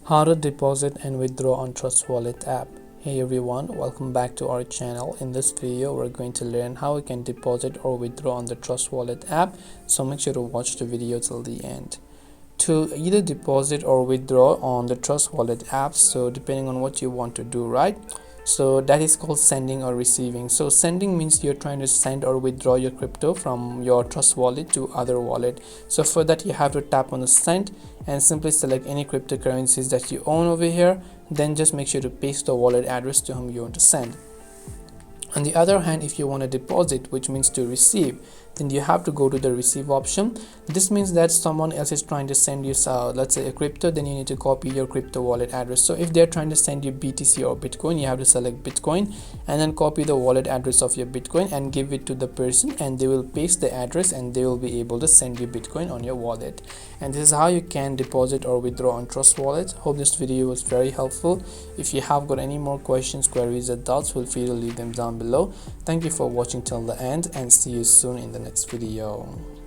How to deposit and withdraw on Trust Wallet app. Hey everyone, welcome back to our channel. In this video we're going to learn how we can deposit or withdraw on the Trust Wallet app, so make sure to watch the video till the end. To either deposit or withdraw on the Trust Wallet app, so depending on what you want to do, right? So that is called sending or receiving. So sending means you're trying to send or withdraw your crypto from your Trust Wallet to other wallet. So for that you have to tap on the send and simply select any cryptocurrencies that you own over here. Then just make sure to paste the wallet address to whom you want to send. On the other hand, if you want to deposit, which means to receive, then you have to go to the receive option. This means that someone else is trying to send you let's say a crypto, then you need to copy your crypto wallet address. So if they're trying to send you BTC or Bitcoin, you have to select Bitcoin and then copy the wallet address of your Bitcoin and give it to the person, and they will paste the address and they will be able to send you Bitcoin on your wallet. And this is how you can deposit or withdraw on Trust Wallet. Hope this video was very helpful. If you have got any more questions, queries or doubts, feel free to leave them down below. Thank you for watching till the end, and see you soon in the next video.